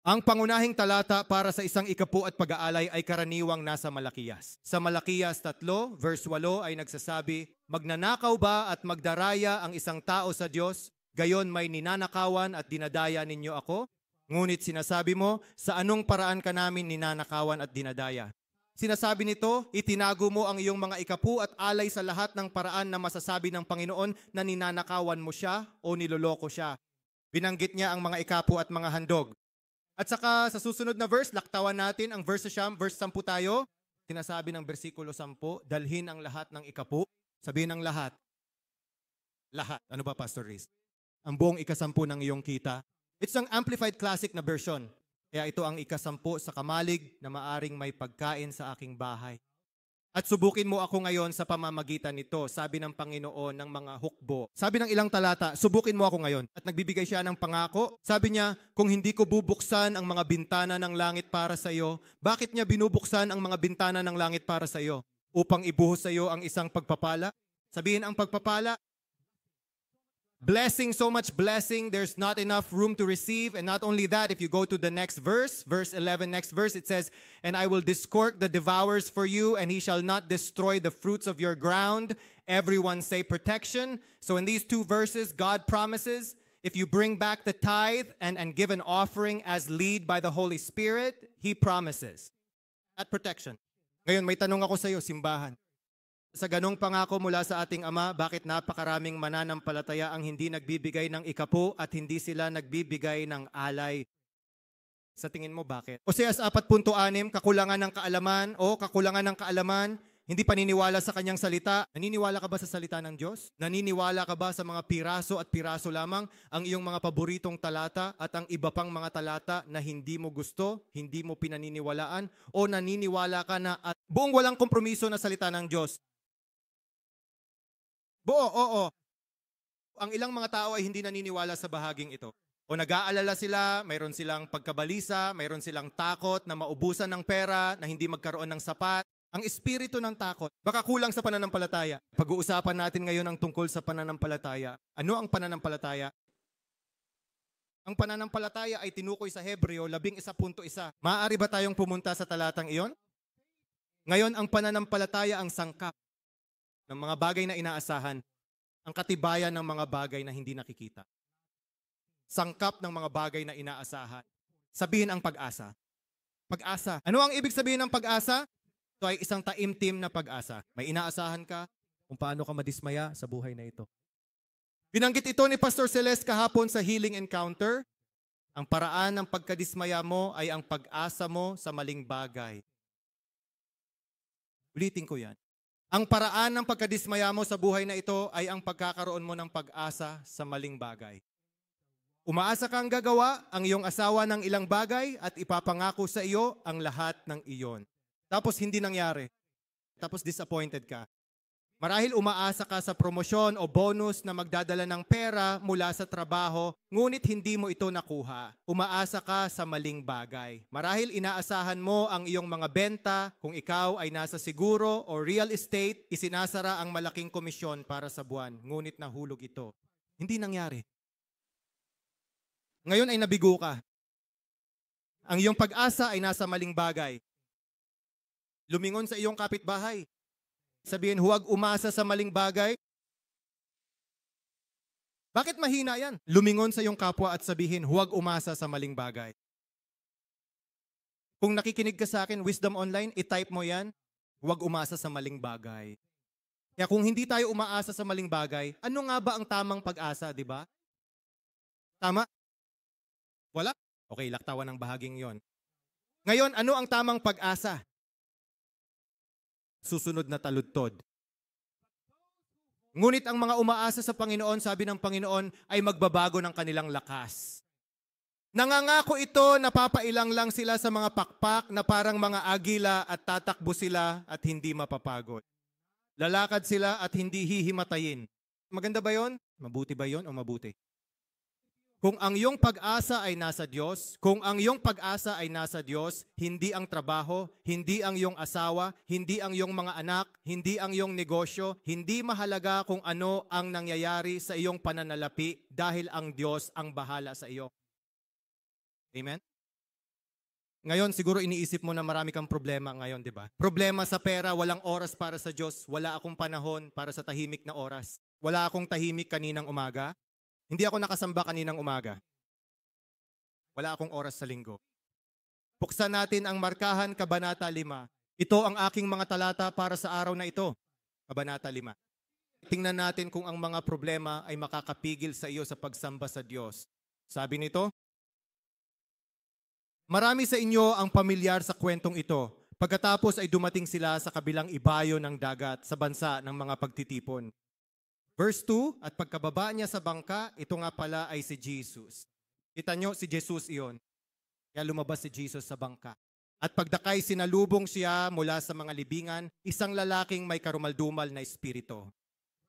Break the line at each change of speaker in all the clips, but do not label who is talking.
Ang pangunahing talata para sa isang ikapu at pag-aalay ay karaniwang nasa Malakiyas. Sa Malakiyas 3, verse 8 ay nagsasabi, "Magnanakaw ba at magdaraya ang isang tao sa Diyos? Gayon may ninanakawan at dinadaya ninyo ako? Ngunit sinasabi mo, sa anong paraan ka namin ninanakawan at dinadaya?" Sinasabi nito, itinago mo ang iyong mga ikapu at alay sa lahat ng paraan na masasabi ng Panginoon na ninanakawan mo siya o niloloko siya. Binanggit niya ang mga ikapu at mga handog. At saka sa susunod na verse, laktawan natin ang verse siyam, verse 10 tayo. Sinasabi ng versikulo 10, dalhin ang lahat ng ikapu. Sabihin ng lahat. Lahat. Ano ba, Pastor Riz? Ang buong ikasampu ng iyong kita. It's an amplified classic na version. Kaya ito ang ikasampu sa kamalig na maaring may pagkain sa aking bahay. At subukin mo ako ngayon sa pamamagitan nito, sabi ng Panginoon ng mga hukbo. Sabi ng ilang talata, subukin mo ako ngayon. At nagbibigay siya ng pangako. Sabi niya, kung hindi ko bubuksan ang mga bintana ng langit para sa iyo, bakit niya binubuksan ang mga bintana ng langit para sa iyo? Upang ibuhos sa iyo ang isang pagpapala? Sabihin ang pagpapala, blessing, so much blessing, there's not enough room to receive. And not only that, if you go to the next verse, verse 11, next verse, it says, "And I will discord the devourers for you, and he shall not destroy the fruits of your ground." Everyone say protection. So in these two verses, God promises, if you bring back the tithe and give an offering as lead by the Holy Spirit, He promises at protection. Ngayon, may tanong ako sa iyo, simbahan. Sa ganong pangako mula sa ating Ama, bakit napakaraming mananampalataya ang hindi nagbibigay ng ikapu at hindi sila nagbibigay ng alay? Sa tingin mo, bakit? Oseas 4.6, kakulangan ng kaalaman o kakulangan ng kaalaman, hindi paniniwala sa kanyang salita. Naniniwala ka ba sa salita ng Diyos? Naniniwala ka ba sa mga piraso at piraso lamang ang iyong mga paboritong talata at ang iba pang mga talata na hindi mo gusto, hindi mo pinaniniwalaan, o naniniwala ka na at buong walang kompromiso na salita ng Diyos? Oo. Ang ilang mga tao ay hindi naniniwala sa bahaging ito. O nag-aalala sila, mayroon silang pagkabalisa, mayroon silang takot na maubusan ng pera, na hindi magkaroon ng sapat. Ang espiritu ng takot, baka kulang sa pananampalataya. Pag-uusapan natin ngayon ang tungkol sa pananampalataya. Ano ang pananampalataya? Ang pananampalataya ay tinukoy sa Hebreo 11.1. Maaari ba tayong pumunta sa talatang iyon? Ngayon, ang pananampalataya ang sangkap ng mga bagay na inaasahan, ang katibayan ng mga bagay na hindi nakikita. Sangkap ng mga bagay na inaasahan. Sabihin ang pag-asa. Pag-asa. Ano ang ibig sabihin ng pag-asa? Ito ay isang taimtim na pag-asa. May inaasahan ka kung paano ka madismaya sa buhay na ito. Binanggit ito ni Pastor Celeste kahapon sa Healing Encounter. Ang paraan ng pagkadismaya mo ay ang pag-asa mo sa maling bagay. Ulitin ko yan. Ang paraan ng pagkadismaya mo sa buhay na ito ay ang pagkakaroon mo ng pag-asa sa maling bagay. Umaasa kang gagawa ang iyong asawa ng ilang bagay at ipapangako sa iyo ang lahat ng iyon. Tapos hindi nangyari. Tapos disappointed ka. Marahil umaasa ka sa promosyon o bonus na magdadala ng pera mula sa trabaho, ngunit hindi mo ito nakuha. Umaasa ka sa maling bagay. Marahil inaasahan mo ang iyong mga benta, kung ikaw ay nasa siguro o real estate, isinasara ang malaking komisyon para sa buwan, ngunit nahulog ito. Hindi nangyari. Ngayon ay nabigo ka. Ang iyong pag-asa ay nasa maling bagay. Lumingon sa iyong kapitbahay. Sabihin, huwag umasa sa maling bagay. Bakit mahina yan? Lumingon sa iyong kapwa at sabihin, huwag umasa sa maling bagay. Kung nakikinig ka sa akin, Wisdom Online, i-type mo yan, huwag umasa sa maling bagay. Kaya kung hindi tayo umaasa sa maling bagay, ano nga ba ang tamang pag-asa, di ba? Tama? Wala? Okay, laktawan ng bahaging yon. Ngayon, ano ang tamang pag-asa? Susunod na taludtod. Ngunit ang mga umaasa sa Panginoon, sabi ng Panginoon, ay magbabago ng kanilang lakas. Nangangako ito, napapailang lang sila sa mga pakpak na parang mga agila at tatakbo sila at hindi mapapagod. Lalakad sila at hindi hihimatayin. Maganda ba yon? Mabuti ba yon o mabuti? Kung ang iyong pag-asa ay nasa Diyos, hindi ang trabaho, hindi ang iyong asawa, hindi ang iyong mga anak, hindi ang iyong negosyo, hindi mahalaga kung ano ang nangyayari sa iyong pananalapi dahil ang Diyos ang bahala sa iyo. Amen? Ngayon, siguro iniisip mo na marami kang problema ngayon, di ba? Problema sa pera, walang oras para sa Diyos, wala akong panahon para sa tahimik na oras. Wala akong tahimik kaninang umaga. Hindi ako nakasamba kaninang umaga. Wala akong oras sa linggo. Buksan natin ang Markahan, Kabanata 5. Ito ang aking mga talata para sa araw na ito. Kabanata 5. Tingnan natin kung ang mga problema ay makakapigil sa iyo sa pagsamba sa Diyos. Sabi nito, marami sa inyo ang pamilyar sa kwentong ito. Pagkatapos ay dumating sila sa kabilang ibayo ng dagat sa bansa ng mga pagtitipon. Verse 2, at pagkababa niya sa bangka, ito nga pala ay si Jesus. Kita nyo, si Jesus iyon. Kaya lumabas si Jesus sa bangka. At pagdakay, sinalubong siya mula sa mga libingan, isang lalaking may karumaldumal na espiritu.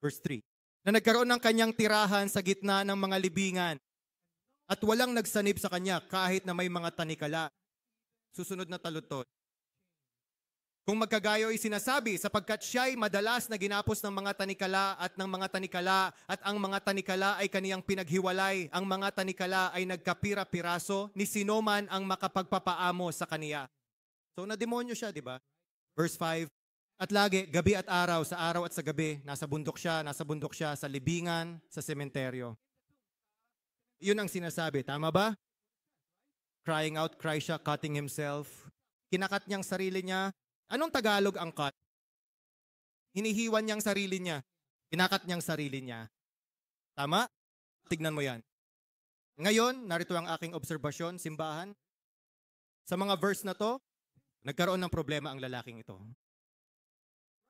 Verse 3, na nagkaroon ng kanyang tirahan sa gitna ng mga libingan. At walang nagsanib sa kanya kahit na may mga tanikala. Susunod na taludtod. Kung magkagayo ay sinasabi, sapagkat siya'y madalas na ginapos ng mga tanikala at ang mga tanikala ay kaniyang pinaghiwalay. Ang mga tanikala ay nagkapira-piraso, ni sino man ang makapagpapaamo sa kaniya. So na-demonyo siya, di ba? Verse 5, at lagi, gabi at araw, sa araw at sa gabi, nasa bundok siya, sa libingan, sa sementeryo. Yun ang sinasabi, tama ba? Crying out, cry siya, cutting himself. Kinakat niyang sarili niya. Anong Tagalog ang cut? Hinihiwan niyang sarili niya. Kinakat niyang sarili niya. Tama? Tignan mo yan. Ngayon, narito ang aking obserbasyon, simbahan. Sa mga verse na to, nagkaroon ng problema ang lalaking ito.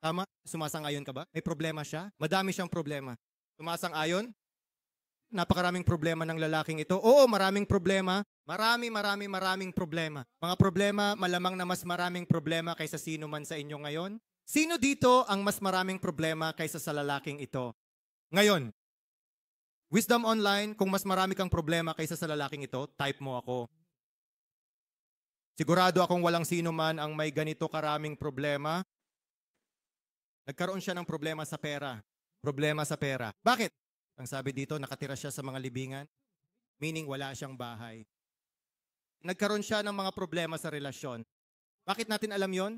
Tama? Sumasang-ayon ka ba? May problema siya? Madami siyang problema. Sumasang-ayon? Napakaraming problema ng lalaking ito. Oo, maraming problema. Maraming problema. Mga problema, malamang na mas maraming problema kaysa sino man sa inyo ngayon. Sino dito ang mas maraming problema kaysa sa lalaking ito? Ngayon, Wisdom Online, kung mas marami kang problema kaysa sa lalaking ito, type mo ako. Sigurado akong walang sino man ang may ganito karaming problema. Nagkaroon siya ng problema sa pera. Problema sa pera. Bakit? Ang sabi dito, nakatira siya sa mga libingan, meaning wala siyang bahay. Nagkaroon siya ng mga problema sa relasyon. Bakit natin alam yon?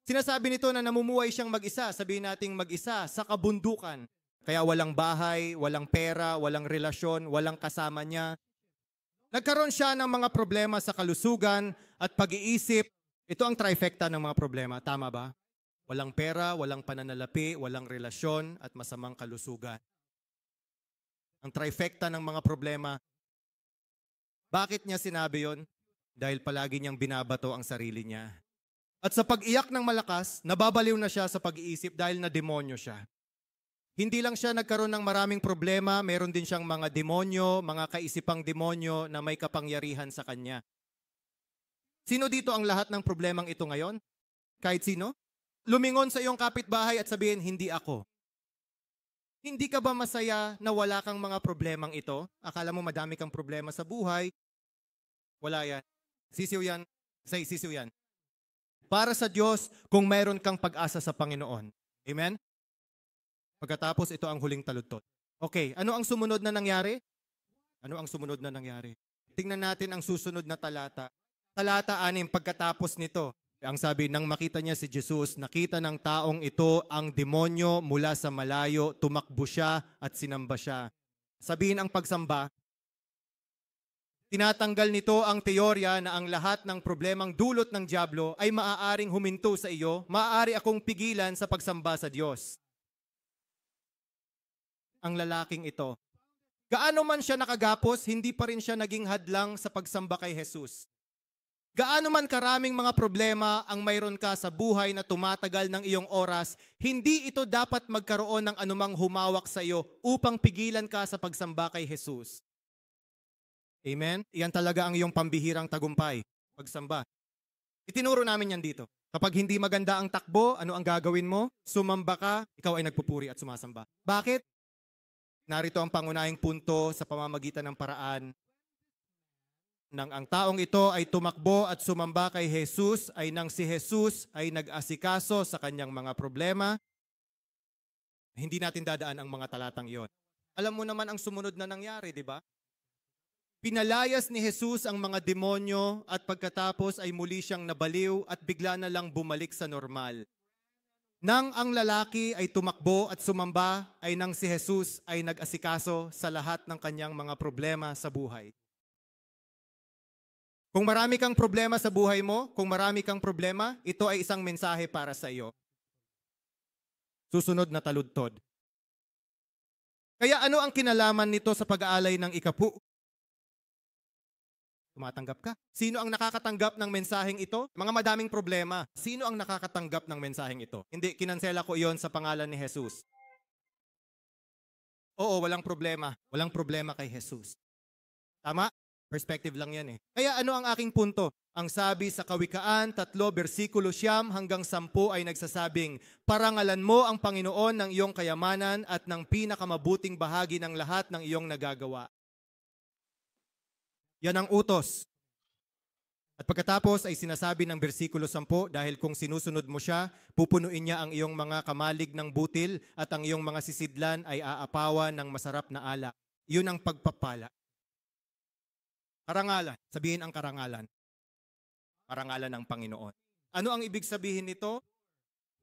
Sinasabi nito na namumuhay siyang mag-isa, sabihin nating mag-isa, sa kabundukan. Kaya walang bahay, walang pera, walang relasyon, walang kasama niya. Nagkaroon siya ng mga problema sa kalusugan at pag-iisip. Ito ang trifecta ng mga problema, tama ba? Walang pera, walang pananalapi, walang relasyon, at masamang kalusugan. Ang trifecta ng mga problema. Bakit niya sinabi yon? Dahil palagi niyang binabato ang sarili niya. At sa pag-iyak ng malakas, nababaliw na siya sa pag-iisip dahil na demonyo siya. Hindi lang siya nagkaroon ng maraming problema, meron din siyang mga demonyo, mga kaisipang demonyo na may kapangyarihan sa kanya. Sino dito ang lahat ng problemang ito ngayon? Kahit sino? Lumingon sa iyong kapitbahay at sabihin, hindi ako. Hindi ka ba masaya na wala kang mga problemang ito? Akala mo madami kang problema sa buhay? Wala yan. Sisiw yan. Sisiw yan. Para sa Diyos, kung mayroon kang pag-asa sa Panginoon. Amen? Pagkatapos, ito ang huling taludtod. Okay, ano ang sumunod na nangyari? Ano ang sumunod na nangyari? Tingnan natin ang susunod na talata. Talata 6, pagkatapos nito. Ang sabi, nang makita niya si Jesus, nakita ng taong ito ang demonyo mula sa malayo, tumakbo siya at sinamba siya. Sabihin ang pagsamba, tinatanggal nito ang teorya na ang lahat ng problemang dulot ng dyablo ay maaaring huminto sa iyo, maaari akong pigilan sa pagsamba sa Diyos. Ang lalaking ito, gaano man siya nakagapos, hindi pa rin siya naging hadlang sa pagsamba kay Jesus. Gaano man karaming mga problema ang mayroon ka sa buhay na tumatagal ng iyong oras, hindi ito dapat magkaroon ng anumang humawak sa iyo upang pigilan ka sa pagsamba kay Jesus. Amen? Iyan talaga ang iyong pambihirang tagumpay, pagsamba. Itinuro namin yan dito. Kapag hindi maganda ang takbo, ano ang gagawin mo? Sumamba ka, ikaw ay nagpupuri at sumasamba. Bakit? Narito ang pangunahing punto sa pamamagitan ng paraan nang ang taong ito ay tumakbo at sumamba kay Jesus, ay nang si Jesus ay nag-asikaso sa kanyang mga problema, hindi natin dadaan ang mga talatang iyon. Alam mo naman ang sumunod na nangyari, di ba? Pinalayas ni Jesus ang mga demonyo at pagkatapos ay muli siyang nabaliw at bigla na lang bumalik sa normal. Nang ang lalaki ay tumakbo at sumamba, ay nang si Jesus ay nag-asikaso sa lahat ng kanyang mga problema sa buhay. Kung marami kang problema sa buhay mo, kung marami kang problema, ito ay isang mensahe para sa iyo. Susunod na taludtod. Kaya ano ang kinalaman nito sa pag-aalay ng ikapu? Tumatanggap ka? Sino ang nakakatanggap ng mensaheng ito? Mga madaming problema. Sino ang nakakatanggap ng mensaheng ito? Hindi, kinansela ko iyon sa pangalan ni Jesus. Oo, walang problema. Walang problema kay Jesus. Tama? Perspective lang yan eh. Kaya ano ang aking punto? Ang sabi sa Kawikaan 3, versikulo 9 hanggang 10 ay nagsasabing, parangalan mo ang Panginoon ng iyong kayamanan at ng pinakamabuting bahagi ng lahat ng iyong nagagawa. Yan ang utos. At pagkatapos ay sinasabi ng versikulo 10, dahil kung sinusunod mo siya, pupunuin niya ang iyong mga kamalig ng butil at ang iyong mga sisidlan ay aapawan ng masarap na alak. Yun ang pagpapala. Karangalan. Sabihin ang karangalan. Karangalan ng Panginoon. Ano ang ibig sabihin nito?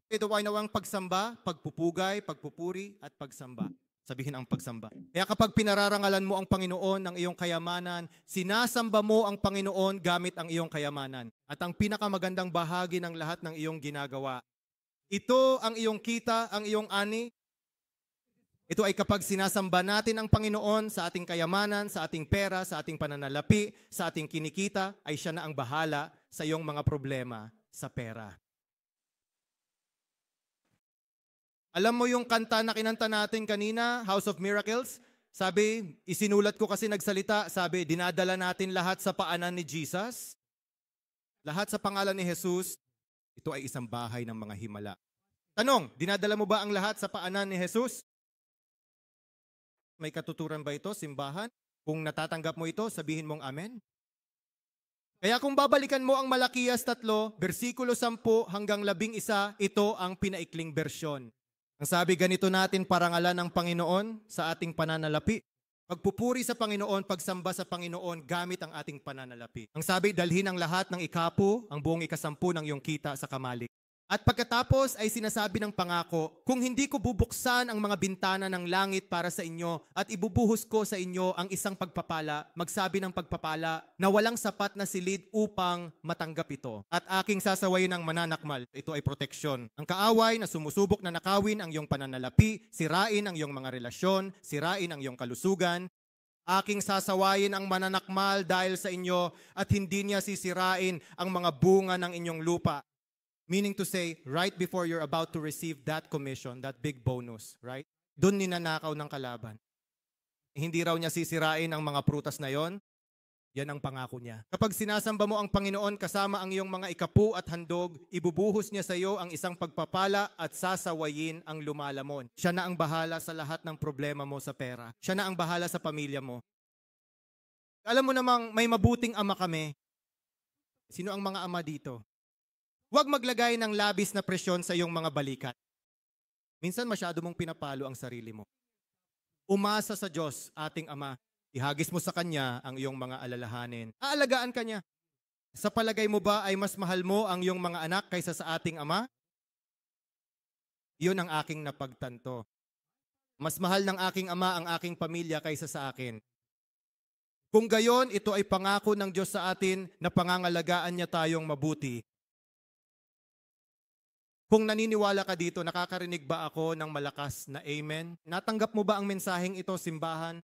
Ito ay nawang pagsamba, pagpupugay, pagpupuri, at pagsamba. Sabihin ang pagsamba. Kaya kapag pinararangalan mo ang Panginoon ng iyong kayamanan, sinasamba mo ang Panginoon gamit ang iyong kayamanan. At ang pinakamagandang bahagi ng lahat ng iyong ginagawa. Ito ang iyong kita, ang iyong ani. Ito ay kapag sinasamba natin ang Panginoon sa ating kayamanan, sa ating pera, sa ating pananalapi, sa ating kinikita, ay siya na ang bahala sa iyong mga problema sa pera. Alam mo yung kanta na kinanta natin kanina, House of Miracles? Sabi, isinulat ko kasi nagsalita, sabi, dinadala natin lahat sa paanan ni Jesus. Lahat sa pangalan ni Jesus, ito ay isang bahay ng mga himala. Tanong, dinadala mo ba ang lahat sa paanan ni Jesus? May katuturan ba ito, simbahan? Kung natatanggap mo ito, sabihin mong amen. Kaya kung babalikan mo ang Malakias 3, versikulo 10 hanggang 11, ito ang pinaikling bersyon. Ang sabi ganito natin, parangalan ng Panginoon sa ating pananalapi. Pagpupuri sa Panginoon, pagsamba sa Panginoon gamit ang ating pananalapi. Ang sabi, dalhin ang lahat ng ikapu, ang buong ikasampu ng iyong kita sa kamalik. At pagkatapos ay sinasabi ng pangako, kung hindi ko bubuksan ang mga bintana ng langit para sa inyo at ibubuhos ko sa inyo ang isang pagpapala, magsabi ng pagpapala na walang sapat na silid upang matanggap ito. At aking sasawayin ng mananakmal, ito ay proteksyon. Ang kaaway na sumusubok na nakawin ang iyong pananalapi, sirain ang iyong mga relasyon, sirain ang iyong kalusugan. Aking sasawayin ang mananakmal dahil sa inyo at hindi niya sisirain ang mga bunga ng inyong lupa. Meaning to say, right before you're about to receive that commission, that big bonus, right? Doon ninanakaw ng kalaban. Hindi raw niya sisirain ang mga prutas na yon. Yan ang pangako niya. Kapag sinasamba mo ang Panginoon kasama ang iyong mga ikapu at handog, ibubuhos niya sa iyo ang isang pagpapala at sasawayin ang lumalamon. Siya na ang bahala sa lahat ng problema mo sa pera. Siya na ang bahala sa pamilya mo. Alam mo namang may mabuting ama kami. Sino ang mga ama dito? Huwag maglagay ng labis na presyon sa iyong mga balikat. Minsan masyado mong pinapalo ang sarili mo. Umasa sa Diyos, ating Ama. Ihagis mo sa Kanya ang iyong mga alalahanin. Aalagaan ka niya. Sa palagay mo ba ay mas mahal mo ang iyong mga anak kaysa sa ating Ama? Iyon ang aking napagtanto. Mas mahal ng aking Ama ang aking pamilya kaysa sa akin. Kung gayon, ito ay pangako ng Diyos sa atin na pangangalagaan niya tayong mabuti. Kung naniniwala ka dito, nakakarinig ba ako ng malakas na amen? Natanggap mo ba ang mensaheng ito, simbahan?